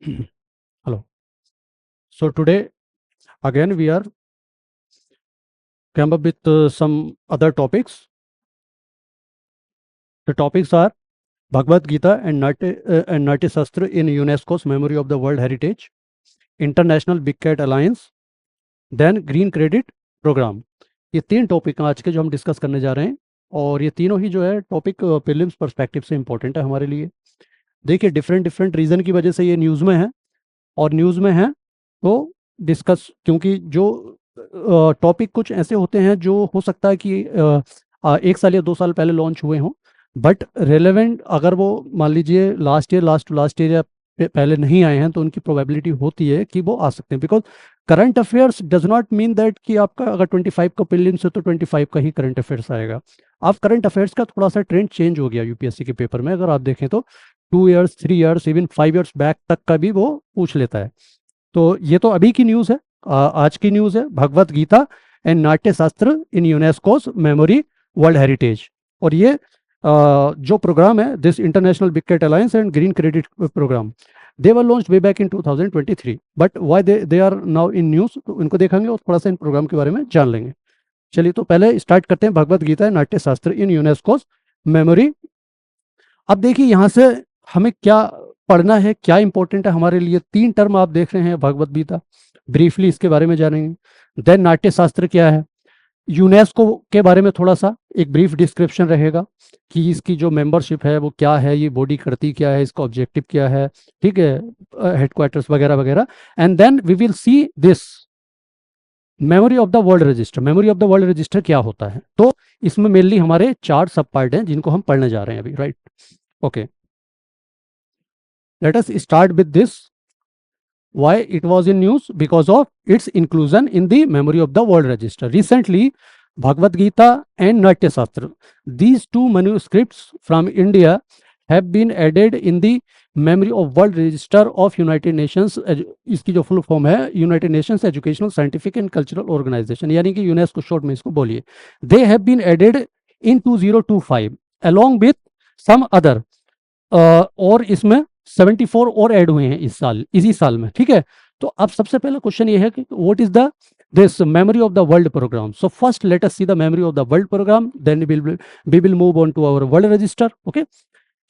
Hello. So today again we are come up with some other topics. The topics are Bhagavad Gita and Natya Shastra in UNESCO's Memory of the World Heritage, International Big Cat Alliance, then Green Credit Program. ये 3 topic आज के जो हम discuss करने जा रहे हैं और ये तीनों ही जो है टॉपिक प्रीलिम्स पर्सपेक्टिव से इम्पोर्टेंट है हमारे लिए। देखिए डिफरेंट रीज़न की वजह से ये न्यूज़ में है और न्यूज़ में है तो डिस्कस, क्योंकि जो टॉपिक कुछ ऐसे होते हैं जो हो सकता है कि 1 साल या 2 साल पहले लॉन्च हुए हों, बट रेलेवेंट अगर वो मान लीजिए लास्ट ईयर या पहले नहीं आए हैं तो उनकी प्रोबेबिलिटी होती है कि वो आ सकते हैं, because current affairs does not mean that कि आपका अगर 25 का प्रीलिम्स है तो 25 का ही करंट अफेयर्स आएगा। अब करंट अफेयर्स का थोड़ा सा ट्रेंड चेंज हो गया यूपीएससी के पेपर में, अगर आप देखें तो 2 years 3 years even 5 years back तक का भी वो पूछ लेता है। तो ये तो अभी की न्यूज़ है, आज की न्यूज़ है Bhagavad Gita and Natya Shastra in UNESCO's memory world heritage. और ये जो प्रोग्राम है this international big cat alliance and green credit program, they were launched way back in 2023, but why they are now in news, तो इनको देखेंगे और थोड़ा सा इन प्रोग्राम के बारे में जान लेंगे। चलिए तो पहले स्टार्ट करते हैं Bhagavad Gita and Natya Shastra in UNESCO's memory. अब देखिए यहाँ से हमें क्या पढ़ना है, क्या इंपॉर्टेंट है हमारे लिए। 3 टर्म आप देख रहे हैं भगवत गीता, ब्रीफली इसके बारे में जानेंगे। देन नाट्य शास्त्र क्या है, यूनेस्को के बारे में थोड़ा सा एक ब्रीफ डिस्क्रिप्शन रहेगा कि इसकी जो मेंबरशिप है वो क्या है, ये बॉडी करती क्या है, इसका ऑब्जेक्टिव क्या है, ठीक है, हेडक्वार्टर्स वगैरह वगैरह। And then we will see this memory of the world register. Memory of the world register क्या होता है, तो इसमें मेनली हमारे 4 सब पार्ट हैं जिनको हम पढ़ने जा रहे हैं अभी, right. Okay, let us start with this. Why it was in news? Because of its inclusion in the memory of the world register. Recently, Bhagavad Gita and Natya Shastra, these 2 manuscripts from India have been added in the memory of world register of United Nations. इसकी जो full form है United Nations Educational, Scientific and Cultural Organization, यानी कि UNESCO short में इसको बोलिए। They have been added in 2025 along with some other, और इसमें 74 और ऐड हुए हैं इसी साल में, ठीक है। तो अब सबसे पहला क्वेश्चन ये है कि what is the this memory of the world program. So first let us see the memory of the world program, then we will move on to our world register. Okay,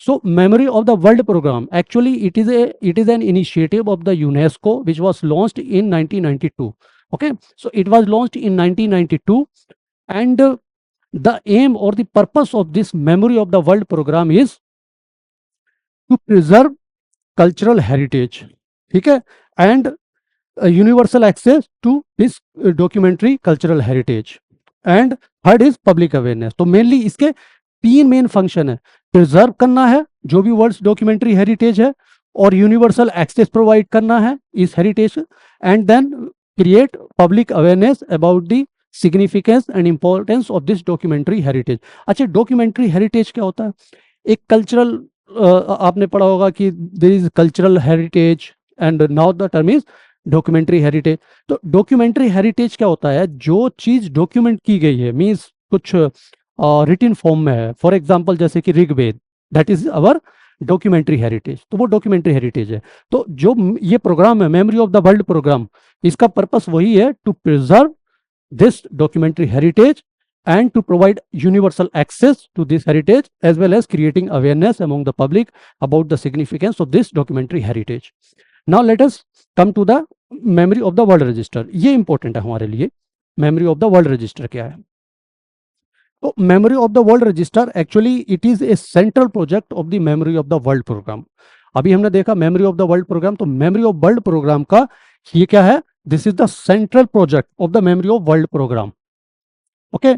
so memory of the world program, actually it is an initiative of the UNESCO which was launched in 1992. Okay, so it was launched in 1992, and the aim or the purpose of this memory of the world program is to preserve cultural heritage, ठीक है, and universal access to this documentary cultural heritage, and third is public awareness। तो mainly इसके 3 main function है, preserve करना है जो भी world documentary heritage है, और यूनिवर्सल एक्सेस प्रोवाइड करना है इस heritage, and then create public awareness about the significance and importance of this documentary heritage. अच्छा, डॉक्यूमेंट्री हेरिटेज क्या होता है? एक कल्चरल, आपने पढ़ा होगा कि there is cultural heritage and now the term is documentary heritage. तो डॉक्यूमेंट्री हेरिटेज क्या होता है? जो चीज डॉक्यूमेंट की गई है, मीन्स कुछ रिटन फॉर्म में है, फॉर एग्जाम्पल जैसे कि Rigveda, that is our documentary heritage, तो वो डॉक्यूमेंट्री हेरिटेज है। तो जो ये प्रोग्राम है memory of the world program, इसका पर्पस वही है to preserve this documentary heritage and to provide universal access to this heritage, as well as creating awareness among the public about the significance of this documentary heritage. Now let us come to the memory of the world register. ये important है हमारे लिए, memory of the world register क्या है? तो memory of the world register actually it is a central project of the memory of the world program. अभी हमने देखा memory of the world program, तो memory of world program का ये क्या है? This is the central project of the memory of world program. Okay,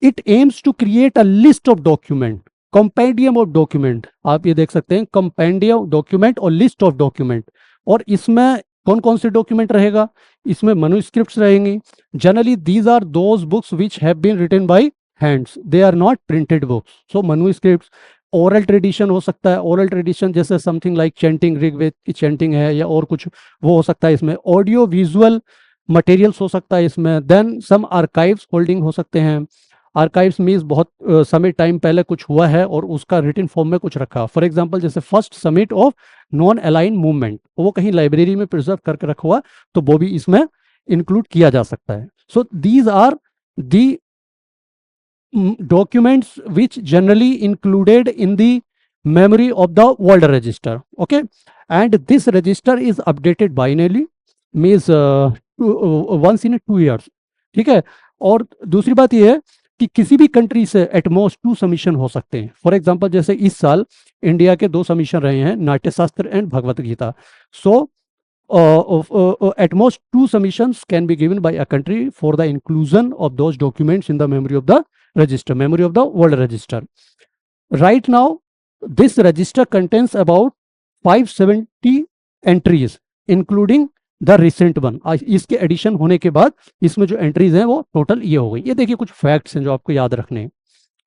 it aims to create a list of document, compendium of document, आप ये देख सकते हैं compendium document और list of document। और इसमें कौन कौन से डॉक्यूमेंट रहेगा? इसमें manuscripts रहेंगी। Generally these are those books which have been written by hands, they are not printed books, so manuscripts। Oral tradition हो सकता है, ओरल ट्रेडिशन जैसे समथिंग लाइक चैंटिंग, ऋग्वेद की चैंटिंग है या और कुछ, वो हो सकता है इसमें। ऑडियो विजुअल मटेरियल्स हो सकता है इसमें। देन सम आर्काइव्स होल्डिंग हो सकते हैं, आर्काइव्स मीन्स बहुत समय टाइम पहले कुछ हुआ है और उसका रिटन फॉर्म में कुछ रखा। फॉर एग्जांपल जैसे first summit of non align movement, वो कहीं लाइब्रेरी में प्रिजर्व करके रखा हुआ, तो वो भी इसमें इंक्लूड किया जा सकता है। So these are the documents which generally included in the memory of the world register. Okay, and this register is updated biannually, means once in 2 years. ठीक है, और दूसरी बात यह है कि किसी भी कंट्री से एटमोस्ट 2 सबमिशन हो सकते हैं। फॉर एग्जांपल जैसे इस साल इंडिया के 2 सबमिशन रहे हैं, Natyashastra and Bhagavad Gita. So at most 2 submissions can be given by a country for the inclusion of those documents in the memory of the register, memory of the world register. Right now, this register contains about 570 entries, including the recent one. इसके addition होने के बाद इसमें जो entries हैं वो total ये हो गई। ये देखिए कुछ फैक्ट्स हैं जो आपको याद रखने हैं,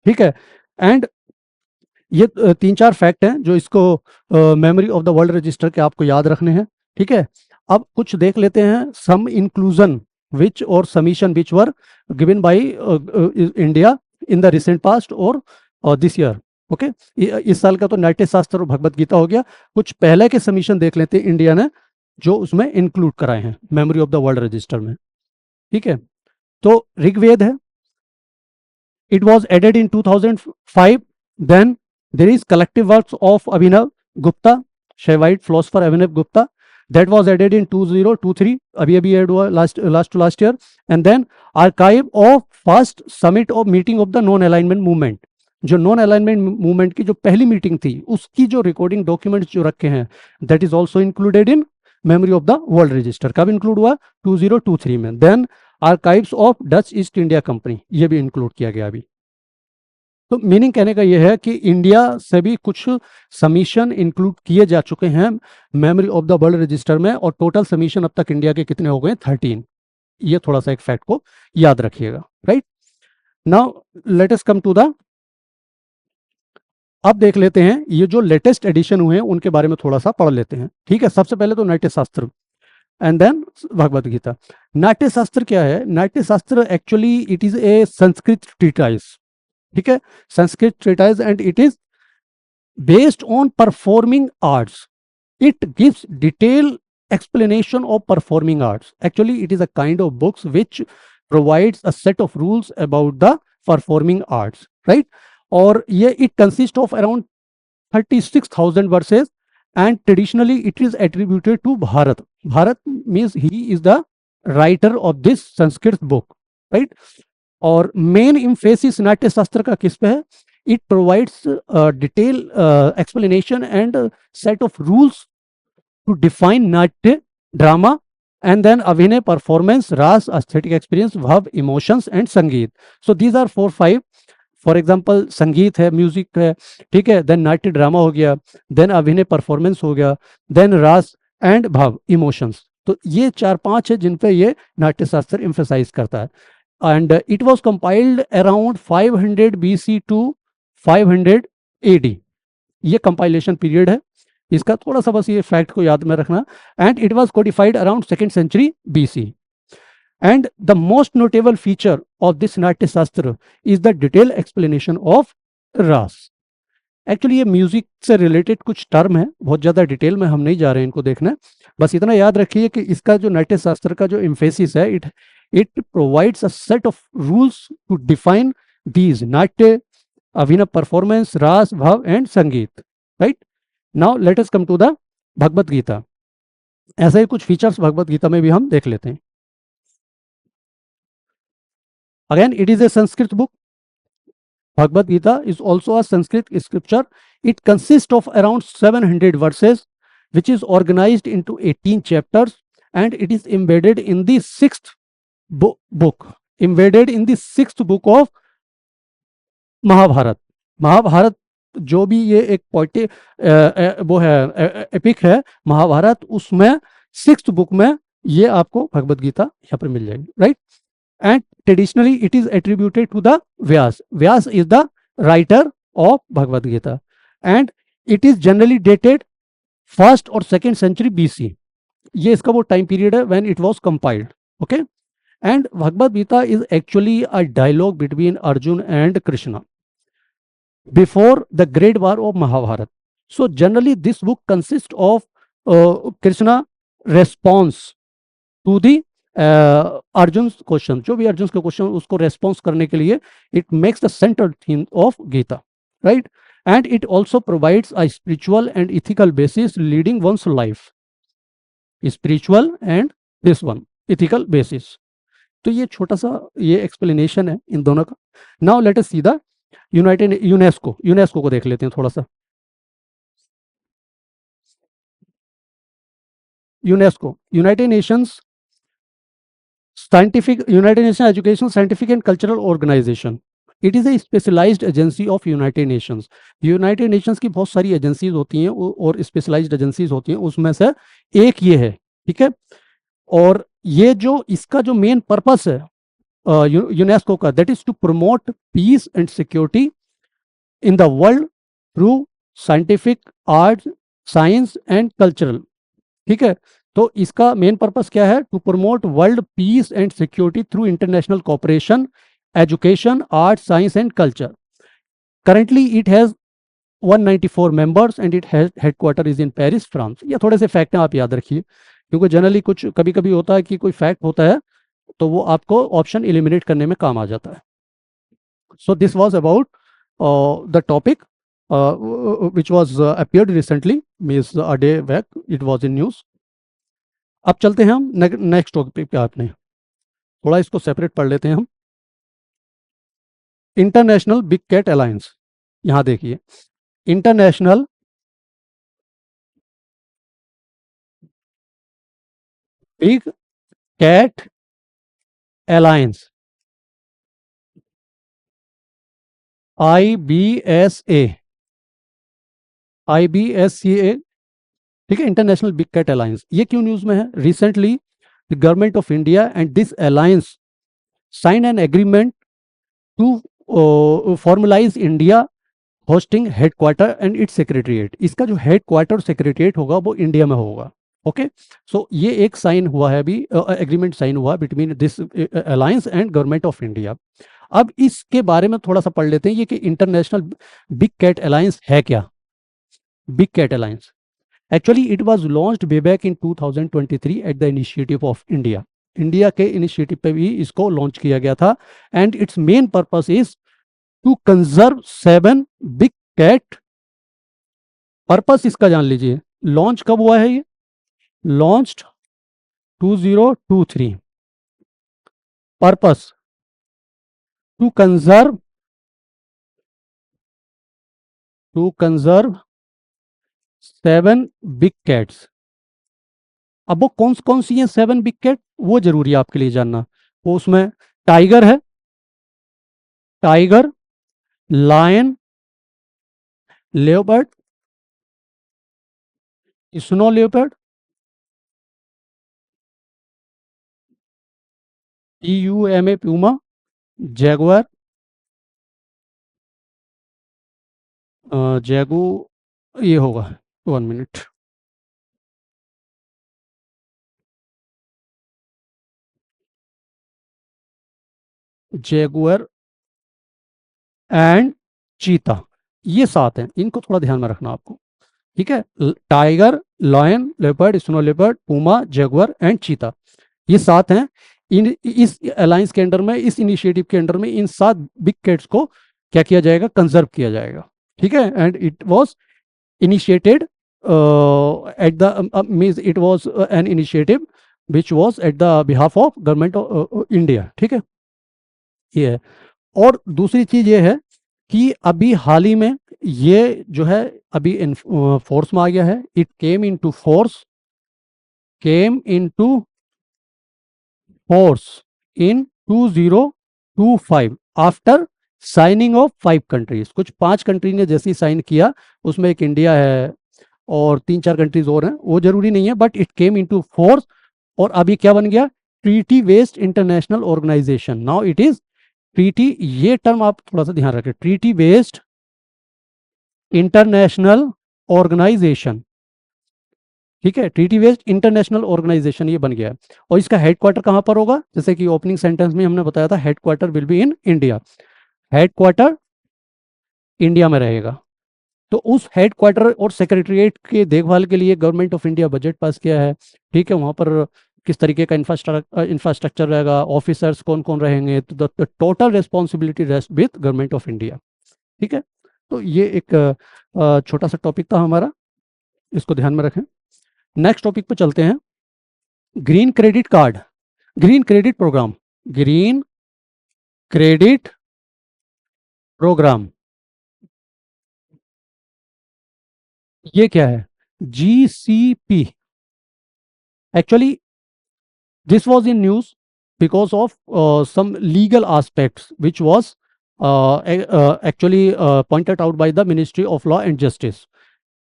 ठीक है। एंड ये 3-4 फैक्ट हैं जो इसको memory of the world register के आपको याद रखने हैं, ठीक है। अब कुछ देख लेते हैं, सम इंक्लूजन विच और submission which were given by India in the recent past और दिस ईयर। ओके, इस साल का तो नाट्य शास्त्र और भगवत गीता हो गया। कुछ पहले के सबमिशन देख लेते हैं इंडिया ने जो उसमें इंक्लूड कराए हैं memory of the world register में, ठीक है। तो ऋग्वेद है, it was added in 2005। Then there is collective works of Abhinav Gupta, Shaivite philosopher Abhinav Gupta, that was added in 2023, अभी add हुआ last year. And then archive of first summit of meeting of the non alignment movement, जो non alignment movement की जो पहली meeting थी उसकी जो recording documents जो रखे हैं, that is also included in memory of the world register. कब इंक्लूड हुआ? 2023 में। Then archives of Dutch East India company, ये भी इंक्लूड किया गया अभी। तो मीनिंग कहने का यह है कि इंडिया से भी कुछ सबमिशन इंक्लूड किए जा चुके हैं memory of the world register में, और टोटल सबमिशन अब तक इंडिया के कितने हो गए? 13। ये थोड़ा सा एक फैक्ट को याद रखिएगा, right. Now let us come to the, अब देख लेते हैं ये जो लेटेस्ट एडिशन हुए हैं उनके बारे में थोड़ा सा पढ़ लेते हैं, ठीक है। सबसे पहले तो नाट्य शास्त्र एंड देन भगवत गीता। नाट्य शास्त्र क्या है? नाट्य शास्त्र actually it is a Sanskrit treatise, ठीक है, Sanskrit treatise, and it is based on performing arts. It gives detail explanation of performing arts. Actually it is a kind of books which provides a set of rules about the performing arts, right? और ये it consists of around 36,000 verses and traditionally it is attributed to Bharat. Bharat means he is the writer of this Sanskrit book, right? और main emphasis नाट्य शास्त्र का किस पे है? It provides detail explanation and set of rules to define natya, drama, and then abhinay, performance, ras, aesthetic experience, bhav, emotions and sangeet. So these are 4-5. For example संगीत है, music है, ठीक है, देन नाट्य ड्रामा हो गया, then अभिनय performance हो गया, देन रास एंड भाव इमोशंस। तो ये 4-5 है जिन पे ये नाट्य शास्त्र एम्फेसाइज करता है। And it was compiled around 500 BC to 500 AD, ये कंपाइलेशन पीरियड है इसका। थोड़ा सा बस ये फैक्ट को याद में रखना। And it was codified around 2nd century BC। And the most notable feature of this Natya Shastra is the detailed explanation of ras. Actually ये म्यूजिक से रिलेटेड कुछ टर्म है, बहुत ज़्यादा डिटेल में हम नहीं जा रहे हैं इनको देखना, बस इतना याद रखिए कि इसका जो नाट्य शास्त्र का जो एम्फेसिस है, it provides a set of rules to define these natya, abhinaya, performance, rasa, bhava and sangeet, right. Now let us come to the Bhagavad Gita. ऐसे ही कुछ फीचर्स भगवत गीता में भी हम देख लेते हैं। Again, it is a Sanskrit book. Bhagavad Gita is also a Sanskrit scripture. It consists of around 700 verses, which is organized into 18 chapters, and it is embedded in the 6th book, embedded in the 6th book of Mahabharat. Mahabharat जो भी ये एक पोइटे वो है, epic है महाभारत, उसमें 6th book में ये आपको भगवद गीता यहाँ पर मिल जाएगी, right. And traditionally it is attributed to the Vyas. Vyas is the writer of Bhagavad Gita, and it is generally dated 1st or 2nd century BC. ये इसका वो टाइम पीरियड है when it was compiled. Okay, And Bhagavad Gita is actually a dialogue between Arjun and Krishna before the great war of Mahabharata. So generally this book consists of Krishna response to the Arjun question, जो भी अर्जुन के question उसको response करने के लिए it makes the central theme of Gita, right. And it also provides a spiritual and ethical basis leading one's life, spiritual and this one ethical basis. तो ये छोटा सा ये एक्सप्लेनेशन है इन दोनों का. Now let us see the United UNESCO को देख लेते हैं थोड़ा सा. UNESCO, United Nations United Nations Education, Scientific and Cultural Organization. It is a specialized agency of United Nations. United Nations की बहुत सारी एजेंसीज होती हैं और स्पेशलाइज्ड एजेंसीज होती हैं, उसमें से एक ये है, ठीक है. और ये जो इसका जो मेन पर्पस है यूनेस्को का, that is to promote peace and security in the world through scientific, art, science and cultural, ठीक है. तो इसका मेन पर्पस क्या है? To promote world peace and security through international cooperation, education, art, science and culture. Currently it has 194 members and it has headquarter is in Paris, France. ये थोड़े से fact हैं, आप याद रखिए, क्योंकि जनरली कुछ कभी कभी होता है कि कोई फैक्ट होता है तो वो आपको ऑप्शन एलिमिनेट करने में काम आ जाता है. So this was about the topic which was appeared recently, means a day back, it was in news. अब चलते हैं हम नेक्स्ट टॉपिक पे. आपने थोड़ा इसको सेपरेट पढ़ लेते हैं हम. इंटरनेशनल बिग कैट अलायंस, यहां देखिए, international big cat alliance, IBSA, IBSCA, ठीक है. इंटरनेशनल बिग कैट अलायंस ये क्यों न्यूज में है? Recently the government of India and this alliance sign an agreement to formalize India hosting headquarter and its secretariat. इसका जो हेडक्वार्टर और secretariat होगा वो इंडिया में होगा. ओके, सो ये एक साइन हुआ है, अभी एग्रीमेंट साइन हुआ between this alliance and government of India. अब इसके बारे में थोड़ा सा पढ़ लेते हैं, ये कि इंटरनेशनल बिग कैट अलायंस है क्या? Big cat alliance actually it was launched way back in 2023 at the initiative of India. India के इनिशिएटिव पे भी इसको लॉन्च किया गया था. And its main purpose is to conserve 7 big cat. Purpose इसका जान लीजिए. लॉन्च कब हुआ है? ये launched 2023. Purpose to conserve 7 big cats. अब वो कौन सी हैं 7 बिग कैट, वो जरूरी है आपके लिए जानना. वो उसमें टाइगर है, tiger, lion, leopard, snow leopard, PUMA puma, jaguar, जैगू, ये होगा 1 मिनट, जैगुआर एंड चीता. ये 7 हैं, इनको थोड़ा ध्यान में रखना आपको, ठीक है. Tiger, lion, leopard, snow leopard, puma, jaguar and cheetah, ये 7 हैं. इस अलायंस के अंडर में, इस इनिशिएटिव के अंडर में इन 7 बिग कैट्स को क्या किया जाएगा? कंजर्व किया जाएगा, ठीक है. And it was initiated at the means it was an initiative which was at the behalf of government of India, ठीक है. ये है. और दूसरी चीज ये है कि अभी हाल ही में ये जो है अभी फोर्स में आ गया है. It came into force in 2025 after signing off 5 countries. कुछ 5 कंट्री ने जैसे ही साइन किया, उसमें एक इंडिया है और 3-4 कंट्रीज और हैं, वो जरूरी नहीं है, but it came into force. और अभी क्या बन गया? Treaty based international organization. Now it is treaty. ये टर्म आप थोड़ा सा ध्यान रखें, ट्रीटी बेस्ड इंटरनेशनल ऑर्गेनाइजेशन. ठीक है, ट्रीटी बेस्ड इंटरनेशनल ऑर्गेनाइजेशन ये बन गया है। और इसका हेडक्वार्टर कहाँ पर होगा, जैसे कि ओपनिंग सेंटेंस में हमने बताया था, headquarter will be in India, headquarter India में रहेगा। तो उस हेडक्वार्टर और सेक्रेटरीट के देखभाल के लिए government of India budget pass किया है। ठीक है, वहाँ पर किस तरीके का इंफ्रास्ट्रक्चर रहेगा, ऑफिसर्स कौन कौन रहेंगे, तो the total responsibility rest with government of India. ठीक है, तो ये एक छोटा सा टॉपिक था हमारा, इसको ध्यान में रखें। नेक्स्ट टॉपिक पे चलते हैं, green credit card, green credit program, green credit program, ये क्या है, GCP. Actually this was in news because of some legal aspects which was actually pointed out by the Ministry of Law and Justice.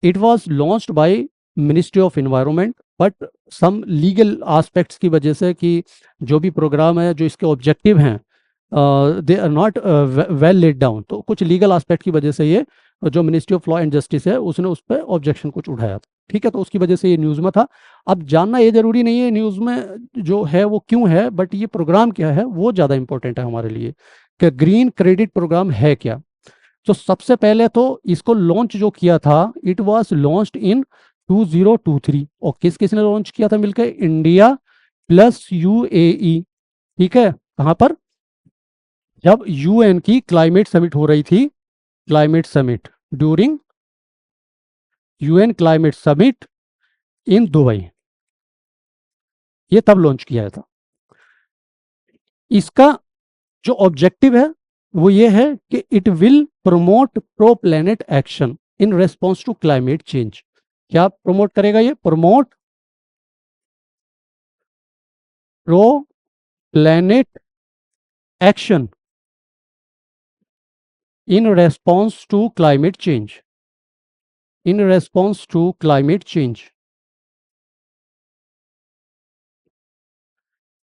It was launched by Ministry of Environment, but some legal aspects की वजह से कि जो भी programme है, जो इसके objective हैं, they are not well laid down, तो कुछ लीगल एस्पेक्ट की वजह से ये जो ministry of law and justice है उसने उस पर ऑब्जेक्शन कुछ उठाया। ठीक है, तो उसकी वजह से ये न्यूज़ में था। अब जानना ये जरूरी नहीं है न्यूज़ में जो है वो क्यों है, बट ये प्रोग्राम क्या है वो ज़्यादा इंपॉर्टेंट है हमारे लिए, कि ग्रीन क्रेडिट प्रोग्राम है क्या। तो सबसे पहले तो इसको लॉन्च जो किया था, इट वाज लॉन्च्ड इन 2023, और किस किसने लॉन्च किया था मिलकर, इंडिया प्लस यूएई। ठीक है, कहाँ पर, जब यूएन की क्लाइमेट समिट हो रही थी, climate summit, during UN climate summit in Dubai, ये तब लॉन्च किया था। इसका जो ऑब्जेक्टिव है वो ये है कि it will promote pro planet action in response to climate change. क्या प्रमोट करेगा ये, promote pro planet action in response to climate change, in response to climate change.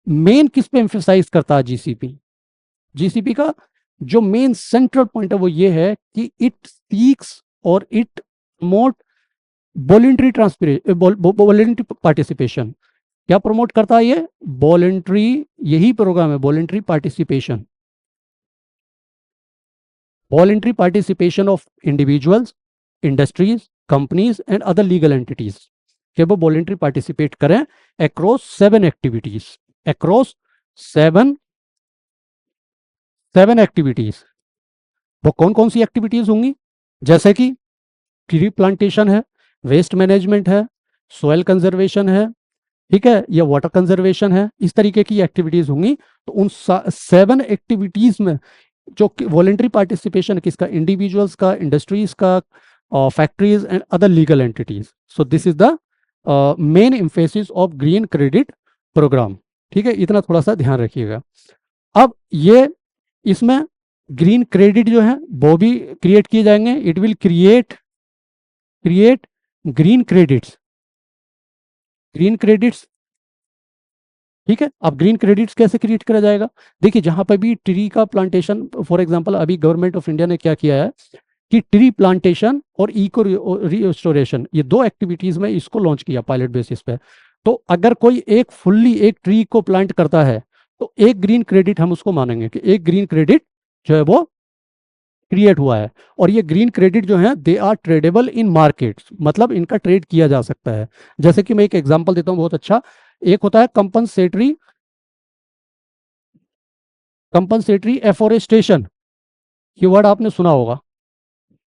Main किस पे एम्फेसाइज करता है जीसीपी, जीसीपी का जो मेन सेंट्रल पॉइंट है वो ये है कि इट सीक्स और it promote voluntary voluntary participation. क्या प्रमोट करता है ये, वॉलेंट्री, यही प्रोग्राम है, voluntary participation, voluntary participation of individuals, industries, companies and other legal entities, कि वो वॉलेंट्री पार्टिसिपेट करें अक्रॉस 7 एक्टिविटीज, अक्रॉस 7 एक्टिविटीज। वो कौन कौन सी एक्टिविटीज होंगी, जैसे कि ट्री प्लांटेशन है, वेस्ट मैनेजमेंट है, सॉइल कंजर्वेशन है, ठीक है, या वाटर कंजर्वेशन है, इस तरीके की एक्टिविटीज होंगी। तो उन 7 एक्टिविटीज में जो वॉलेंट्री पार्टिसिपेशन किसका, इंडिविजुअल्स का, इंडस्ट्रीज का, factories and other legal entities. So this is the main emphasis of green credit program. ठीक है, इतना थोड़ा सा ध्यान रखिएगा। अब ये इसमें ग्रीन क्रेडिट जो है वो भी क्रिएट किए जाएंगे, it will create green credits, green credits. ठीक है, अब ग्रीन क्रेडिट्स कैसे क्रिएट करा जाएगा, देखिए जहां पर भी ट्री का प्लांटेशन, फॉर एग्जांपल अभी गवर्नमेंट ऑफ इंडिया ने क्या किया है कि ट्री प्लांटेशन और इको रिस्टोरेशन, ये 2 एक्टिविटीज में इसको लॉन्च किया पायलट बेसिस पे। तो अगर कोई एक फुल्ली एक ट्री को प्लांट करता है तो एक ग्रीन क्रेडिट हम उसको मानेंगे कि एक ग्रीन क्रेडिट जो है वो क्रिएट हुआ है। और ये ग्रीन क्रेडिट जो है they are tradable in market, मतलब इनका ट्रेड किया जा सकता है। जैसे कि मैं एक एग्जांपल देता हूं बहुत अच्छा, एक होता है कंपनसेटरी एफोरेस्टेशन, ये वर्ड आपने सुना होगा,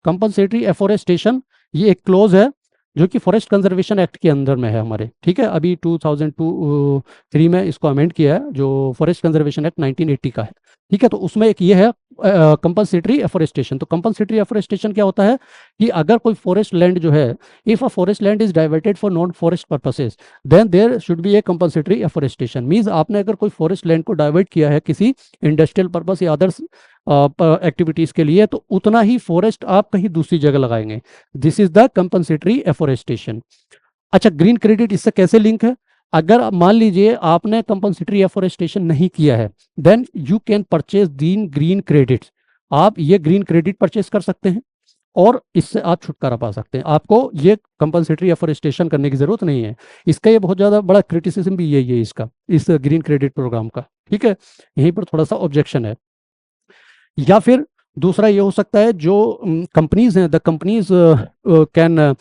कंपनसेटरी एफोरेस्टेशन। ये एक क्लोज है जो कि फॉरेस्ट कंजर्वेशन एक्ट के अंदर में है हमारे। ठीक है, अभी 2003 में इसको अमेंड किया है, जो फॉरेस्ट कंजर्वेशन एक्ट 1980 का है। ठीक है, तो उसमें एक ये है कंपनसेटरी एफोरेस्टेशन। तो कंपनसेटरी एफोरेस्टेशन क्या होता है कि अगर कोई फॉरेस्ट लैंड जो है, if a forest land is diverted for non forest purposes then there should be a compensatory afforestation. Means आपने अगर कोई फॉरेस्ट लैंड को डाइवर्ट किया है किसी इंडस्ट्रियल पर्पस या अदर्स एक्टिविटीज के लिए, तो उतना ही फॉरेस्ट आप कहीं दूसरी जगह लगाएंगे। This is the compensatory afforestation. अच्छा, ग्रीन क्रेडिट इससे कैसे लिंक है, अगर मान लीजिए आपने कंपनसेटरी एफोरेस्टेशन नहीं किया है then you can purchase Deen green credits, आप ये ग्रीन क्रेडिट परचेज कर सकते हैं। और इससे आप छुटकारा पा सकते हैं। आपको ये कंपनसेटरी एफोरेस्टेशन करने की जरूरत नहीं है। इसका ये बहुत ज़्यादा बड़ा क्रिटिसिज्म भी यही है इसका, इस ग्रीन क्रेडिट प्रोग्राम का, ठीक है। यहीं पर थोड़ा सा ऑब्जेक्शन है। या फिर दूसरा ये हो सकता है, जो कंपनीज हैं, the companies can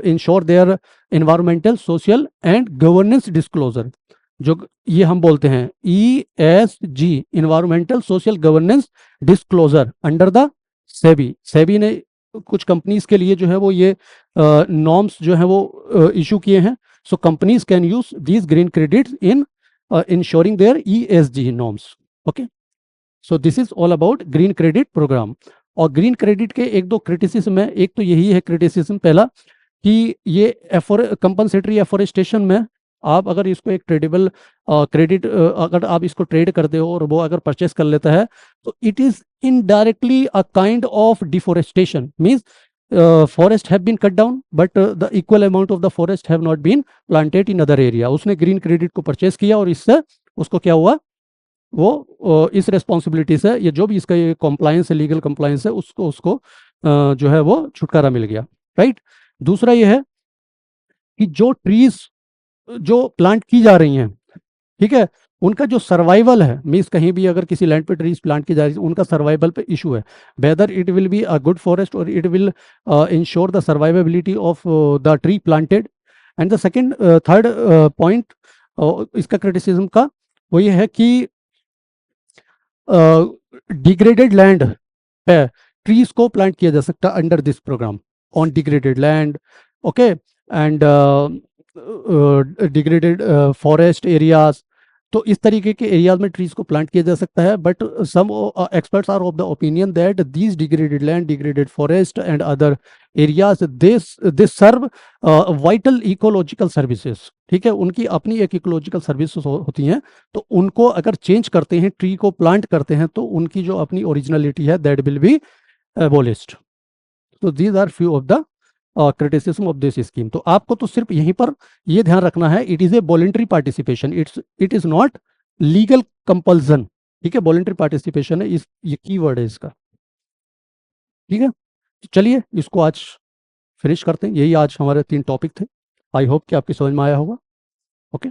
ensure there environmental, social and governance disclosure, जो ये हम बोलते हैं ESG, environmental social governance disclosure under the SEBI. SEBI ने कुछ कंपनीज के लिए जो है वो ये नॉर्म्स जो है वो इशू किए हैं। So companies can use these green credits in ensuring their ESG norms. Okay, so this is all about green credit program. और ग्रीन क्रेडिट के एक दो क्रिटिसिज्म है। एक तो यही है क्रिटिसिज्म पहला, कि ये कंपनसेटरी एफोरेस्टेशन में आप अगर इसको एक ट्रेडेबल क्रेडिट, अगर आप इसको ट्रेड करते हो और वो अगर परचेस कर लेता है, तो it is indirectly a kind of deforestation. Means forest have been cut down but the equal amount of the forest have not been planted in other area. उसने ग्रीन क्रेडिट को परचेस किया और इससे उसको क्या हुआ, वो इस रेस्पॉन्सिबिलिटी से, ये जो भी इसका ये कॉम्प्लायंस है, लीगल कॉम्प्लायंस है, उसको उसको जो है वो छुटकारा मिल गया, राइट। दूसरा ये है कि जो ट्रीज जो प्लांट की जा रही हैं, ठीक है, उनका जो सर्वाइवल है, मीन्स कहीं भी अगर किसी लैंड पे ट्रीज प्लांट की जा रही है, उनका सर्वाइवल पे इशू है, whether it will be a good forest और it will ensure the survivability of the tree planted. And the second third point इसका क्रिटिसिज्म का, वो ये है कि डिग्रेडेड लैंड पे ट्रीज को प्लांट किया जा सकता है under this programme on degraded land, okay, and degraded forest areas. तो इस तरीके के एरियाज में ट्रीज को प्लांट किया जा सकता है, but some experts are of the opinion that these degraded land, degraded forest and other areas, they serve vital ecological services, ठीक है, उनकी अपनी एक इकोलॉजिकल सर्विसेज होती हैं। तो उनको अगर चेंज करते हैं, ट्री को प्लांट करते हैं, तो उनकी जो अपनी ओरिजिनलिटी है दैट विल बी एबोलिश्ड। तो these are few of the criticism of this scheme. तो आपको तो सिर्फ यहीं पर ये ध्यान रखना है, it is a voluntary participation, it is not legal compulsion, ठीक है, वॉलेंट्री पार्टिसिपेशन है, इस ये की वर्ड है इसका, ठीक है। तो चलिए इसको आज फिनिश करते हैं। यही आज हमारे 3 टॉपिक थे। आई होप कि आपकी समझ में आया होगा। ओके।